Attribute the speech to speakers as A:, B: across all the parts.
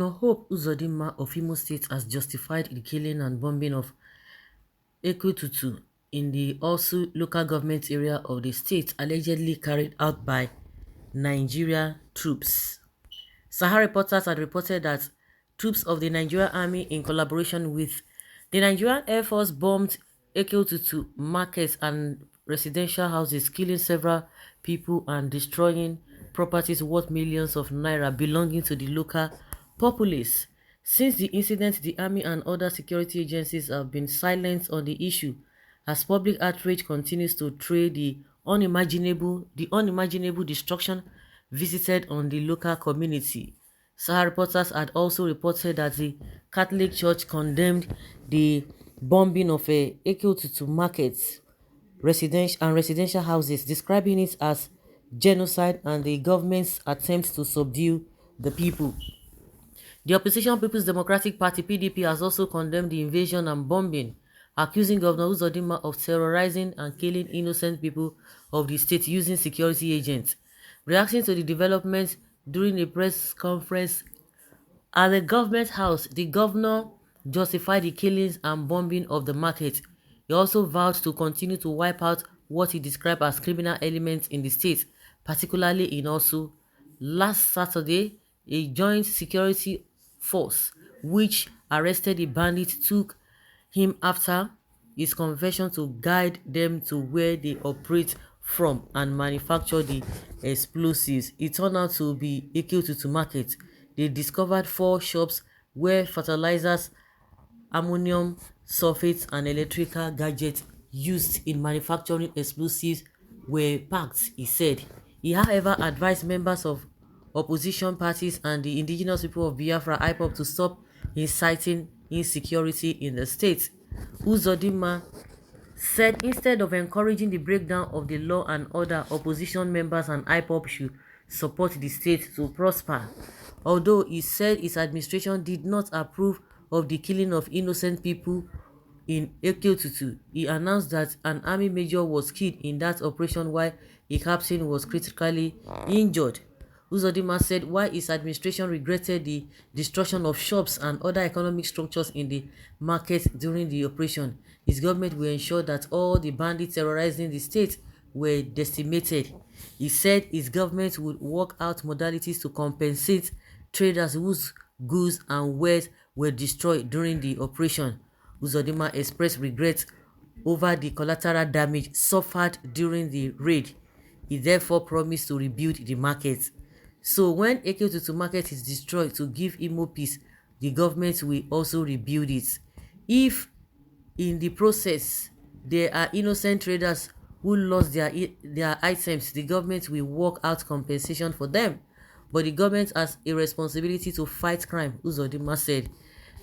A: Governor Hope Uzodinma of Imo State has justified the killing and bombing of Ķ²ŁŁ1NG in the also local government area of the state allegedly carried out by Nigeria troops. Sahara reporters had reported that troops of the Nigerian Army in collaboration with the Nigerian Air Force bombed Ķ²ŁɁ1NG markets and residential houses, killing several people and destroying properties worth millions of naira belonging to the local populace. Since the incident, the army and other security agencies have been silent on the issue as public outrage continues to trail the unimaginable destruction visited on the local community. Sahara reporters had also reported that the Catholic Church condemned the bombing of Ķ²Ł뾱 markets, residential houses, describing it as genocide and the government's attempt to subdue the people. The opposition People's Democratic Party (PDP) has also condemned the invasion and bombing, accusing Governor Uzodinma of terrorizing and killing innocent people of the state using security agents. Reacting to the developments during a press conference at the government house, the governor justified the killings and bombing of the market. He also vowed to continue to wipe out what he described as criminal elements in the state, particularly in Osu. Last Saturday, a joint security force which arrested the bandits took him after his confession to guide them to where they operate from and manufacture the explosives. It turned out to be Ķ²Ł뾱 market. They discovered 4 shops where fertilizers, ammonium sulfates and electrical gadgets used in manufacturing explosives were packed, he said. He however advised members of opposition parties and the indigenous people of Biafra (IPOB) to stop inciting insecurity in the state. Uzodinma said instead of encouraging the breakdown of the law and order, opposition members and IPOB should support the state to prosper. Although he said his administration did not approve of the killing of innocent people in Ķ²Ł뾱, he announced that an army major was killed in that operation while a captain was critically injured. Uzodinma said while his administration regretted the destruction of shops and other economic structures in the market during the operation, his government will ensure that all the bandits terrorizing the state were decimated. He said his government would work out modalities to compensate traders whose goods and wares were destroyed during the operation. Uzodinma expressed regret over the collateral damage suffered during the raid. He therefore promised to rebuild the market. So when Ķ²Ł뾱 market is destroyed to give Imo peace, the government will also rebuild it. If in the process there are innocent traders who lost their items, the government will work out compensation for them. But the government has a responsibility to fight crime, Uzodinma said.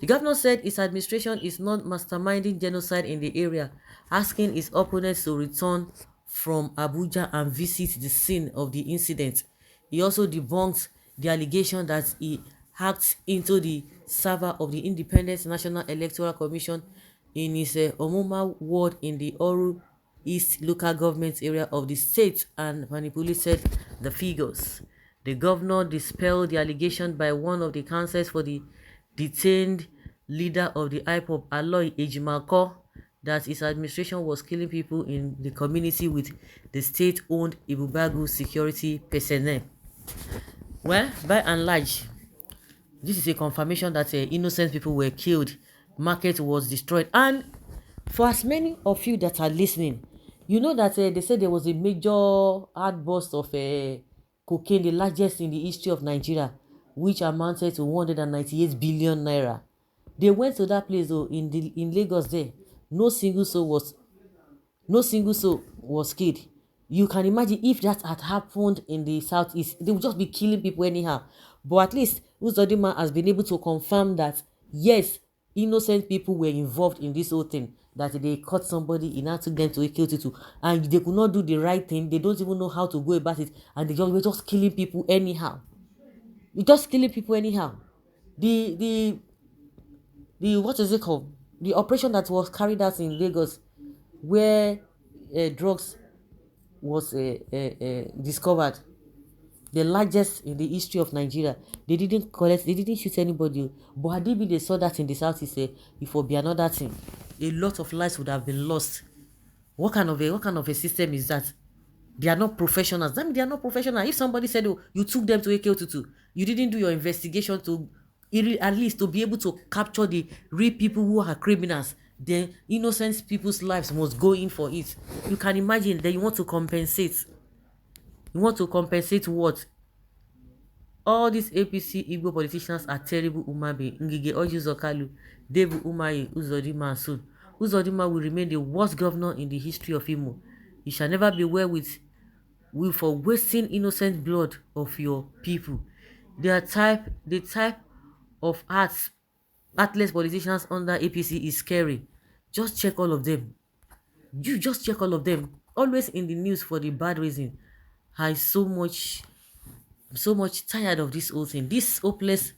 A: The governor said his administration is not masterminding genocide in the area, asking his opponents to return from Abuja and visit the scene of the incident. He also debunked the allegation that he hacked into the server of the Independent National Electoral Commission in his Omuma ward in the Oru East local government area of the state and manipulated the figures. The governor dispelled the allegation by one of the counsels for the detained leader of the IPOB, Aloy Ejimako, that his administration was killing people in the community with the state-owned Ibubagu security personnel. Well, by and large, this is a confirmation that innocent people were killed, market was destroyed. And for as many of you that are listening, you know that they said there was a major outburst of cocaine, the largest in the history of Nigeria, which amounted to 198 billion naira. They went to that place though in Lagos there. No single soul was killed. You can imagine if that had happened in the southeast, they would just be killing people anyhow. But at least Uzodinma has been able to confirm that yes, innocent people were involved in this whole thing. That they caught somebody, he now took them to Ķ²Ł뾱, and they could not do the right thing. They don't even know how to go about it, and they were just killing people anyhow. The what is it called? The operation that was carried out in Lagos, where drugs was discovered. the largest in the history of Nigeria. They didn't shoot anybody. But had they saw that in the southeast, if it be another thing, a lot of lives would have been lost. What kind of a system is that? They are not professionals. That means they are not professional. If somebody said, oh, you took them to Ķ²Ł1NG, you didn't do your investigation to at least to be able to capture the real people who are criminals, then innocent people's lives must go in for it. You can imagine that you want to compensate. You want to compensate what? All these APC Igbo politicians are terrible human beings. Ngige Ojuzokalu, David Umahi, Uzodinma soon. Uzodinma will remain the worst governor in the history of Imo. He shall never be well with for wasting innocent blood of your people. The type of heartless politicians under APC is scary. Just check all of them. You just check all of them. Always in the news for the bad reason. I'm so much tired of this whole thing. This hopeless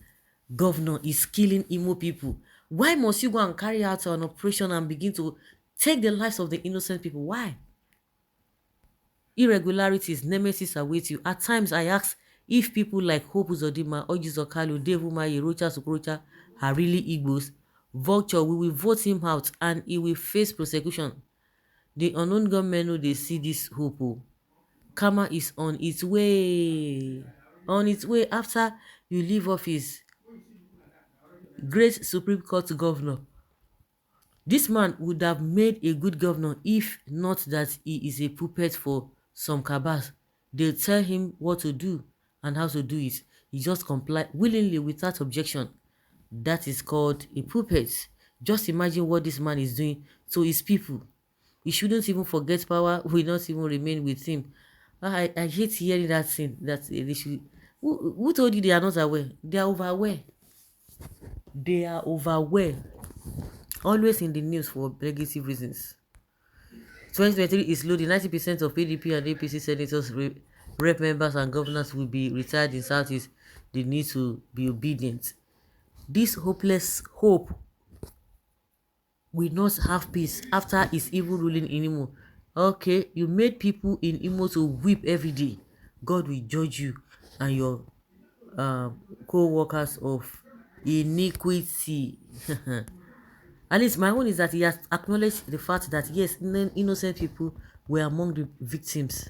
A: governor is killing Imo people. Why must you go and carry out an operation and begin to take the lives of the innocent people? Why? Irregularities, nemesis await you. At times I ask if people like Hope Uzodinma, Ojuzokalu, Dave Umahi, Rocha Sokorocha are really Igbos. Vulture, we will vote him out and he will face prosecution. The unknown government know they see this hope. Karma is on its way. On its way after you leave office. Great Supreme Court governor. This man would have made a good governor if not that he is a puppet for some cabals. They tell him what to do and how to do it. He just comply willingly without objection. That is called a puppet. Just imagine what this man is doing to his people. He shouldn't even forget power, will not even remain with him. I hate hearing that thing. That they should. Who told you they are not aware? They are overaware. They are overaware. Always in the news for negative reasons. 2023 is loading. 90% of PDP and APC senators, rep members and governors will be retired in Southeast. They need to be obedient. This hopeless hope will not have peace after his evil ruling in Imo. Okay, you made people in Imo to weep every day. God will judge you and your co-workers of iniquity. At least my own is that he has acknowledged the fact that yes, innocent people were among the victims.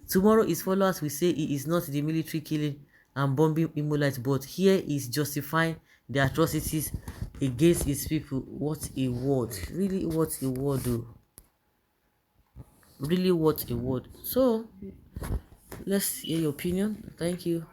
A: Tomorrow his followers will say he is not the military killing and bombing Imolites, but here is justifying the atrocities against his people. What a word. Really, what a word though. Really, what a word. So let's hear your opinion. Thank you.